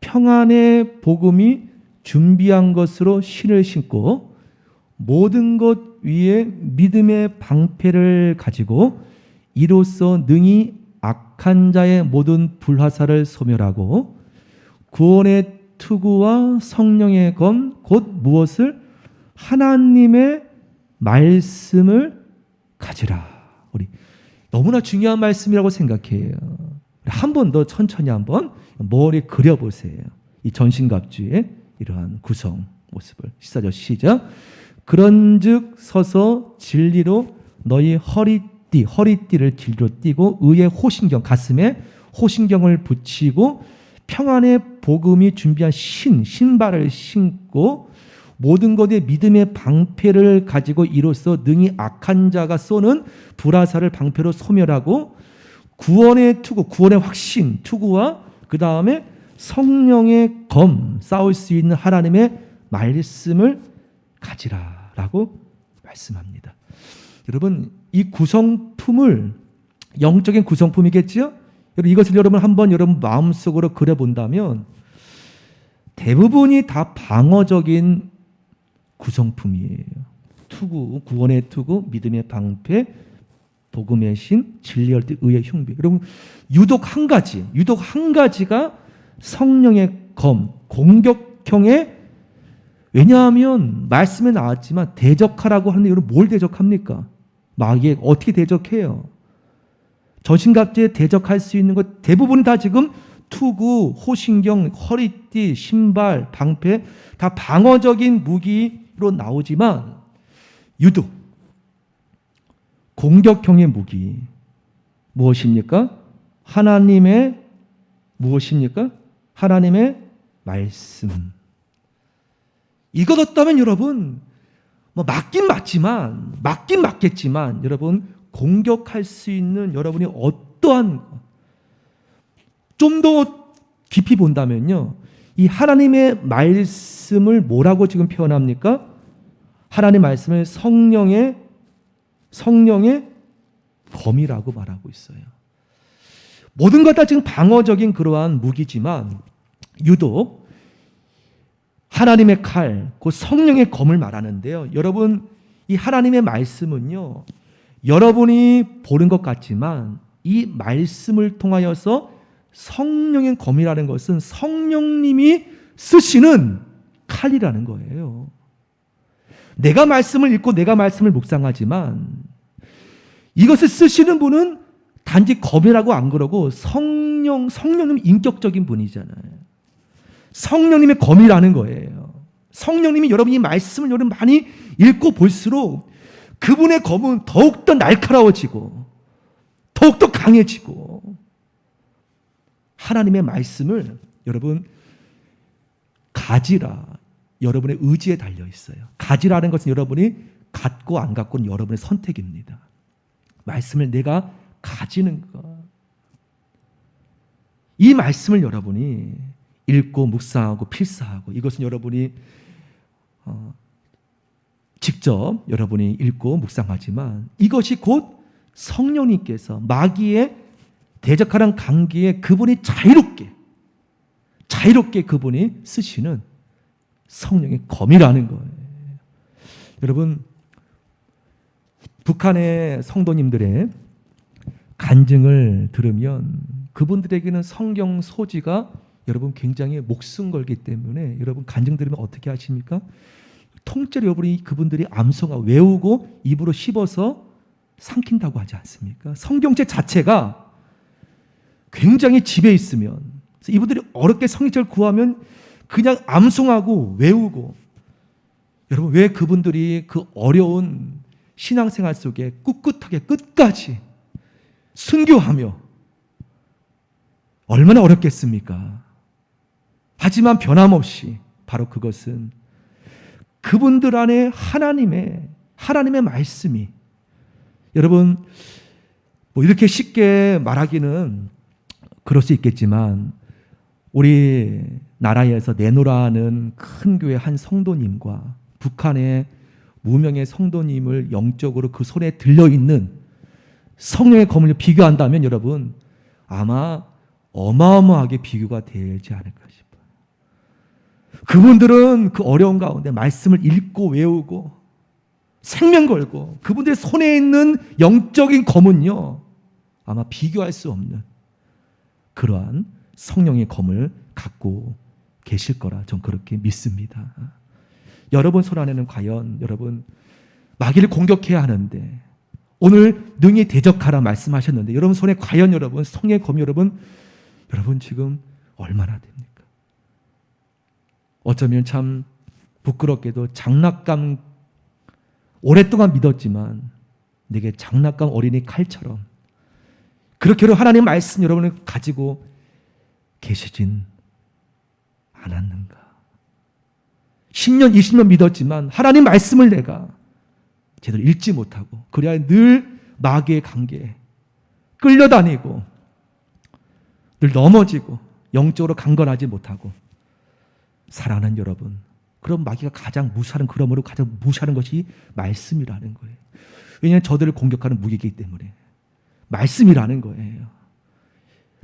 평안의 복음이 준비한 것으로 신을 신고 모든 것 위에 믿음의 방패를 가지고 이로써 능히 악한 자의 모든 불화살을 소멸하고 구원의 투구와 성령의 검 곧 무엇을 하나님의 말씀을 가지라. 우리 너무나 중요한 말씀이라고 생각해요. 한 번 더 천천히 한번 머리에 그려보세요. 이 전신갑주의 이러한 구성 모습을. 14절 시작. 그런즉 서서 진리로 너희 허리띠를 진리로 띠고 의의 호신경, 가슴에 호신경을 붙이고 평안의 복음이 준비한 신발을 신고 모든 것에 믿음의 방패를 가지고 이로써 능히 악한 자가 쏘는 불화살을 방패로 소멸하고 구원의 투구, 구원의 확신, 투구와 그 다음에 성령의 검, 싸울 수 있는 하나님의 말씀을 가지라라고 말씀합니다. 여러분, 이 구성품을 영적인 구성품이겠지요? 이것을 여러분 한번 여러분 마음속으로 그려본다면 대부분이 다 방어적인 구성품이에요. 투구, 구원의 투구, 믿음의 방패, 복음의 신, 진리할 때 의의 흉배. 여러분 유독 한 가지가 성령의 검, 공격형의, 왜냐하면 말씀에 나왔지만 대적하라고 하는데 여러분 뭘 대적합니까? 마귀에 어떻게 대적해요? 전신갑주에 대적할 수 있는 것 대부분 다 지금 투구, 호신경, 허리띠, 신발, 방패 다 방어적인 무기로 나오지만 유독 공격형의 무기 무엇입니까? 하나님의 무엇입니까? 하나님의 말씀. 이것 없다면 여러분 맞긴 맞겠지만 여러분 공격할 수 있는 여러분이 어떠한 좀 더 깊이 본다면요. 이 하나님의 말씀을 뭐라고 지금 표현합니까? 하나님의 말씀을 성령의 검이라고 말하고 있어요. 모든 것 다 지금 방어적인 그러한 무기지만 유독 하나님의 칼, 그 성령의 검을 말하는데요. 여러분, 이 하나님의 말씀은요. 여러분이 보는 것 같지만 이 말씀을 통하여서 성령의 검이라는 것은 성령님이 쓰시는 칼이라는 거예요. 내가 말씀을 읽고 내가 말씀을 묵상하지만 이것을 쓰시는 분은 단지 검이라고 안 그러고 성령님 인격적인 분이잖아요. 성령님의 검이라는 거예요. 성령님이 여러분이 말씀을 여러분 많이 읽고 볼수록 그분의 검은 더욱더 날카로워지고 더욱더 강해지고 하나님의 말씀을 여러분 가지라. 여러분의 의지에 달려 있어요. 가지라는 것은 여러분이 갖고 안 갖고는 여러분의 선택입니다. 말씀을 내가 가지는 것. 이 말씀을 여러분이 읽고 묵상하고 필사하고 이것은 여러분이 직접 여러분이 읽고 묵상하지만 이것이 곧 성령님께서 마귀의 대적하는 관계에 그분이 자유롭게 그분이 쓰시는 성령의 검이라는 거예요. 여러분 북한의 성도님들의 간증을 들으면 그분들에게는 성경 소지가 여러분 굉장히 목숨 걸기 때문에 여러분 간증 들으면 어떻게 하십니까? 통째로 여러분이 그분들이 암송하고 외우고 입으로 씹어서 삼킨다고 하지 않습니까? 성경책 자체가 굉장히 집에 있으면 이분들이 어렵게 성경책을 구하면 그냥 암송하고 외우고 여러분 왜 그분들이 그 어려운 신앙생활 속에 꿋꿋하게 끝까지 순교하며 얼마나 어렵겠습니까? 하지만 변함없이 바로 그것은 그분들 안에 하나님의 말씀이, 여러분 뭐 이렇게 쉽게 말하기는 그럴 수 있겠지만 우리 나라에서 내노라는 큰 교회 한 성도님과 북한의 무명의 성도님을 영적으로 그 손에 들려있는 성령의 검을 비교한다면 여러분 아마 어마어마하게 비교가 되지 않을까 싶어요. 그분들은 그 어려운 가운데 말씀을 읽고 외우고 생명 걸고 그분들의 손에 있는 영적인 검은요 아마 비교할 수 없는 그러한 성령의 검을 갖고 계실 거라 전 그렇게 믿습니다. 여러분 손 안에는 과연 여러분 마귀를 공격해야 하는데 오늘 능히 대적하라 말씀하셨는데 여러분 손에 과연 여러분 성령의 검이 여러분 지금 얼마나 됩니까? 어쩌면 참 부끄럽게도 장난감 오랫동안 믿었지만 내게 장난감 어린이 칼처럼 그렇게 하나님 말씀 여러분을 가지고 계시진 않았는가? 10년, 20년 믿었지만 하나님 말씀을 내가 제대로 읽지 못하고 그래야 늘 마귀의 관계에 끌려다니고 늘 넘어지고 영적으로 강건하지 못하고 살아가는 여러분, 그럼 마귀가 가장 무시하는, 그러므로 가장 무시하는 것이 말씀이라는 거예요. 왜냐하면 저들을 공격하는 무기이기 때문에 말씀이라는 거예요.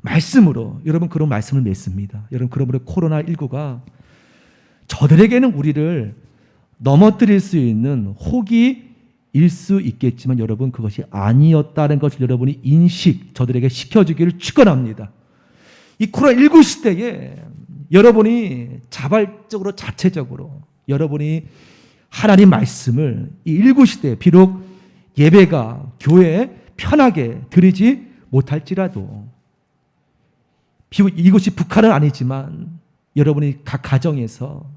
말씀으로 여러분 그런 말씀을 맺습니다. 여러분 그러므로 코로나19가 저들에게는 우리를 넘어뜨릴 수 있는 호기일 수 있겠지만 여러분 그것이 아니었다는 것을 여러분이 저들에게 시켜주기를 축원합니다. 이 코로나19 시대에 여러분이 자발적으로 자체적으로 여러분이 하나님 말씀을 이 19 시대에 비록 예배가 교회에 편하게 드리지 못할지라도 비록 이곳이 북한은 아니지만 여러분이 각 가정에서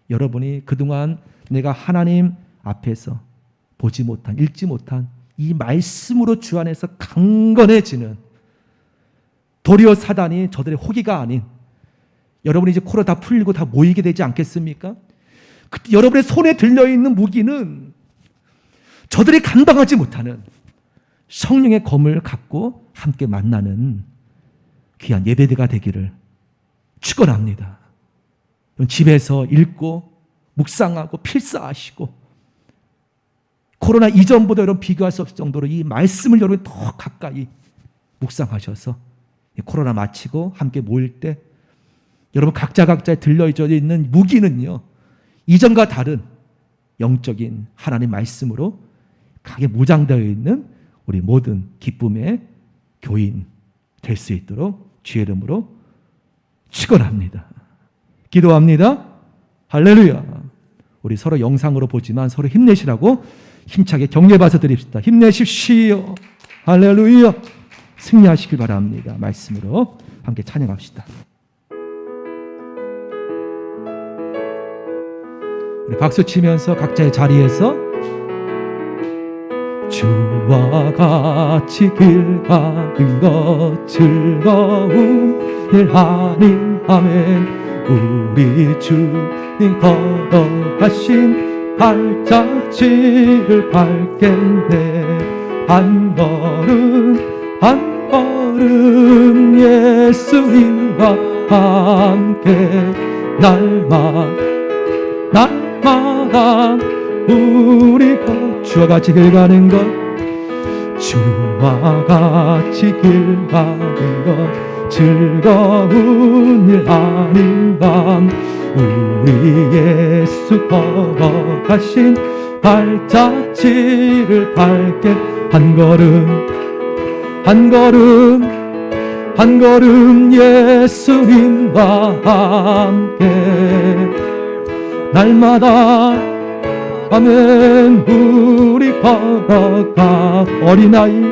여러분이 그동안 내가 하나님 앞에서 보지 못한, 읽지 못한 이 말씀으로 주 안에서 강건해지는 도리어 사단이 저들의 호기가 아닌 여러분이 이제 코로나 다 풀리고 다 모이게 되지 않겠습니까? 그때 여러분의 손에 들려있는 무기는 저들이 감당하지 못하는 성령의 검을 갖고 함께 만나는 귀한 예배대가 되기를 축원합니다. 집에서 읽고 묵상하고 필사하시고 코로나 이전보다 여러분 비교할 수 없을 정도로 이 말씀을 여러분 더 가까이 묵상하셔서 코로나 마치고 함께 모일 때 여러분 각자에 들려져 있는 무기는요 이전과 다른 영적인 하나님 말씀으로 강하게 무장되어 있는 우리 모든 기쁨의 교인 될 수 있도록 주의 이름으로 축원합니다. 기도합니다. 할렐루야. 우리 서로 영상으로 보지만 서로 힘내시라고 힘차게 격려받아 드립시다. 힘내십시오. 할렐루야. 승리하시길 바랍니다. 말씀으로 함께 찬양합시다. 우리 박수 치면서 각자의 자리에서 주와 같이 길 가는 것 즐거운 일 하니 아멘. 우리 주님 걸어가신 발자취를 밟겠네. 한 걸음 한 걸음 예수님과 함께 날마다 우리가 주와 같이 길 가는 것 주와 같이 길 가는 것 즐거운 일 아닌 밤 우리 예수 걸어가신 발자취를 밟게 한 걸음 예수님과 함께 날마다 아멘. 우리 걸어가 어린아이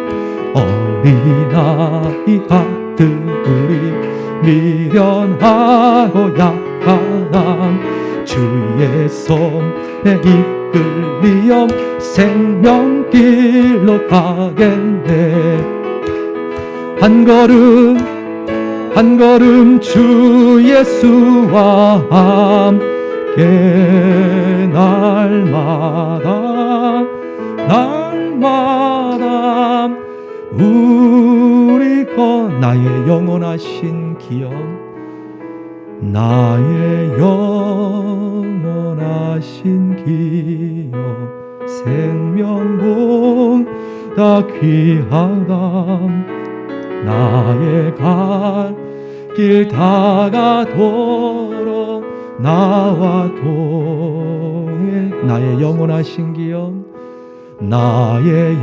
같은 우리 미련하고 약한 주의 손에 이끌리엄 생명길로 가겠네. 한 걸음 한 걸음 주 예수와 함께 날마다 우리 나의 영원하신 기업 나의 영원하신 기업 생명보다 귀하다 나의 갈 길 다가도록 나와 동행 나의 영원하신 기업 나의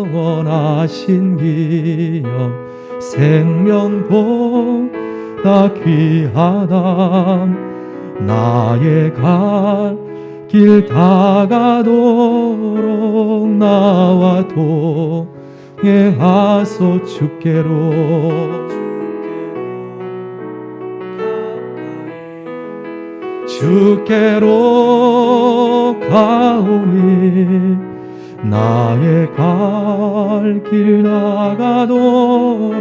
영원하신 기업 생명보다 귀하다 나의 갈 길 다가도록 나와 동행하소 주께로 가오니 나의 갈 길 나가도록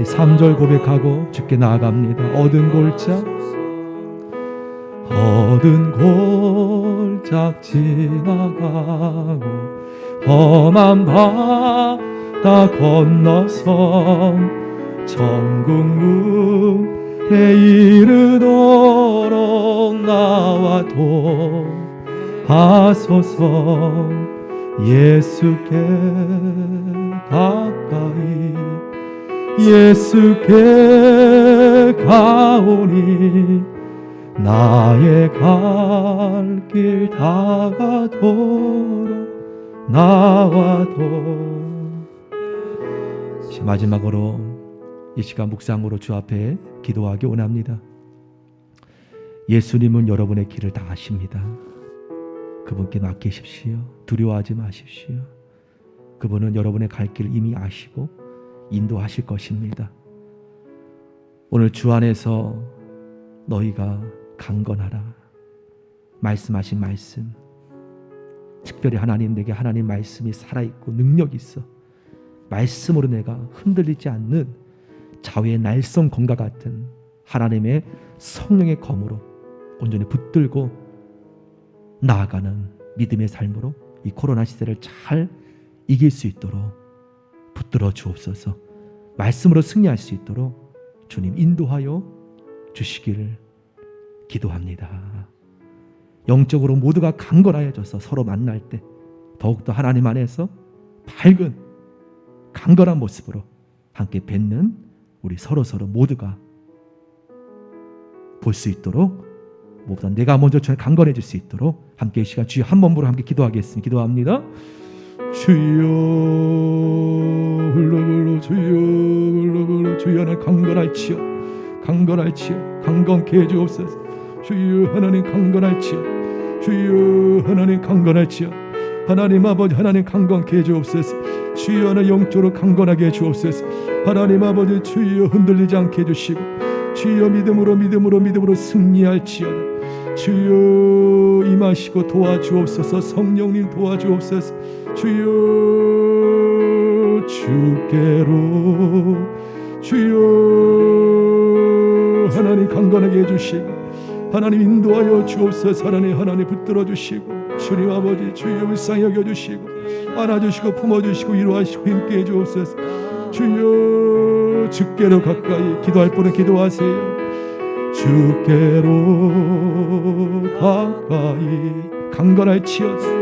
3절 고백하고 주께 나아갑니다. 얻은 골짝 지나가고 험한 바다 건너서 천국 문에 이르도록 나와 도하소서 예수께 가오니 나의 갈 길 다가도록 나와도 마지막으로 이 시간 묵상으로 주 앞에 기도하기 원합니다. 예수님은 여러분의 길을 다 아십니다. 그분께 맡기십시오. 두려워하지 마십시오. 그분은 여러분의 갈 길을 이미 아시고 인도하실 것입니다. 오늘 주 안에서 너희가 강건하라 말씀하신 말씀, 특별히 하나님 내게 하나님 말씀이 살아있고 능력이 있어 말씀으로 내가 흔들리지 않는 자외의 날성검과 같은 하나님의 성령의 검으로 온전히 붙들고 나아가는 믿음의 삶으로 이 코로나 시대를 잘 이길 수 있도록 붙들어 주옵소서. 말씀으로 승리할 수 있도록 주님 인도하여 주시기를 기도합니다. 영적으로 모두가 강건하여져서 서로 만날 때 더욱더 하나님 안에서 밝은 강건한 모습으로 함께 뵙는 우리 서로 모두가 볼 수 있도록 무엇보다 내가 먼저 저에 강건해질 수 있도록 함께 이 시간 주여 한 몸으로 함께 기도하겠습니다. 기도합니다. 주여 흘러불러 주여 주여 하나님 강건할지어 강건케 해주옵소서. 주여 하나님 강건할지어 주여 하나님 강건할지어 하나님 아버지 하나님 강건케 해주옵소서. 주여 하나 영적으로 강건하게 해주옵소서. 하나님 아버지 주여 흔들리지 않게 해주시고 주여 믿음으로 승리할지어다. 주여 임하시고 도와주옵소서. 성령님 도와주옵소서. 주여 하나님 강건하게 해주시고 하나님 인도하여 주옵소서. 하나님 붙들어 주시고 주님 아버지 주여 불쌍히 여겨주시고 안아주시고 품어주시고 위로하시고 힘께 해주옵소서. 주여 주께로 가까이 기도할 분은 기도하세요. 주께로 가까이 강건할지어다.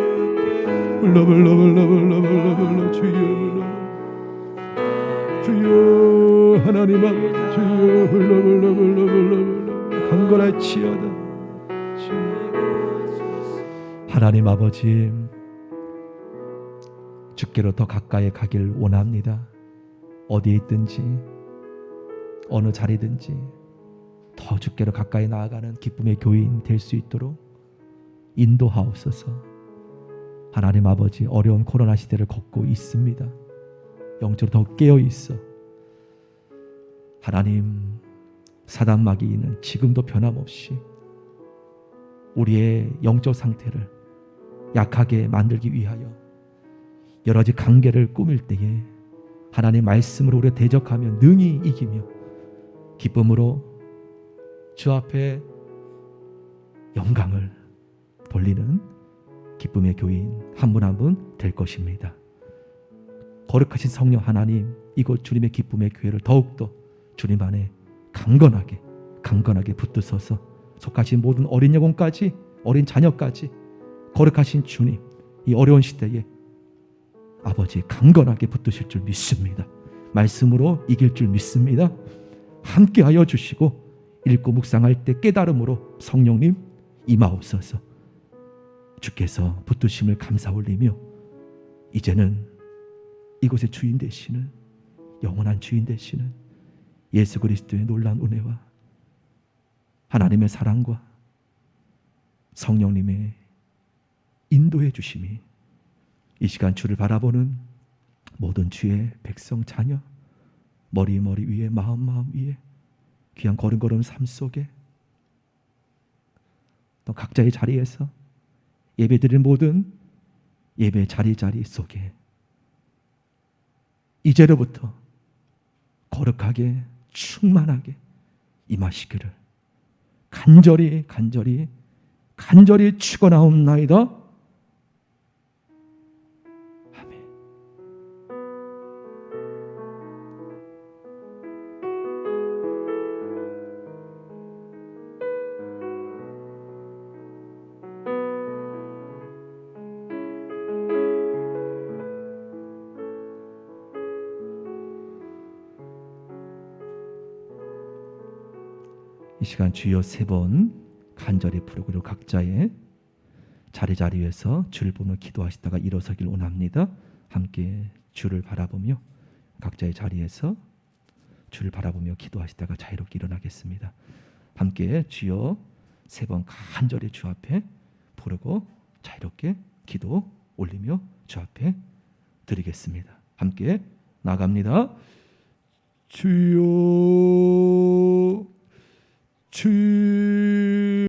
불러 주여 하나님 아버지 주여 불러 강건할지어다. 하나님 아버지 주께로 더 가까이 가길 원합니다. 어디에 있든지 어느 자리든지 더 주께로 가까이 나아가는 기쁨의 교인 될 수 있도록 인도하옵소서. 하나님 아버지 어려운 코로나 시대를 걷고 있습니다. 영적으로 더 깨어 있어 하나님 사단 마귀는 지금도 변함없이 우리의 영적 상태를 약하게 만들기 위하여 여러 가지 관계를 꾸밀 때에 하나님 말씀으로 우리가 대적하며 능히 이기며 기쁨으로 주 앞에 영광을 돌리는 기쁨의 교인 한 분 한 분 될 것입니다. 거룩하신 성령 하나님, 이곳 주님의 기쁨의 교회를 더욱더 주님 안에 강건하게 붙드셔서 속하신 모든 어린 영혼까지, 어린 자녀까지 거룩하신 주님, 이 어려운 시대에 아버지 강건하게 붙드실 줄 믿습니다. 말씀으로 이길 줄 믿습니다. 함께하여 주시고 읽고 묵상할 때 깨달음으로 성령님 임하옵소서. 주께서 붙드심을 감사 올리며 이제는 이곳의 주인 되시는, 영원한 주인 되시는 예수 그리스도의 놀라운 은혜와 하나님의 사랑과 성령님의 인도해 주심이 이 시간 주를 바라보는 모든 주의 백성 자녀, 머리 위에, 마음 위에, 귀한 걸음걸음 삶 속에, 또 각자의 자리에서 예배드리는 모든 예배 자리 속에 이제로부터 거룩하게 충만하게 임하시기를 간절히 축원하옵나이다. 아멘. 이 시간 주여 3번 간절히 부르고 그리고 각자의 자리에서 주를 보며 기도하시다가 일어서길 원합니다. 함께 주를 바라보며 각자의 자리에서 주를 바라보며 기도하시다가 자유롭게 일어나겠습니다. 함께 주여 3번 간절히 주 앞에 부르고 자유롭게 기도 올리며 주 앞에 드리겠습니다. 함께 나갑니다. 주여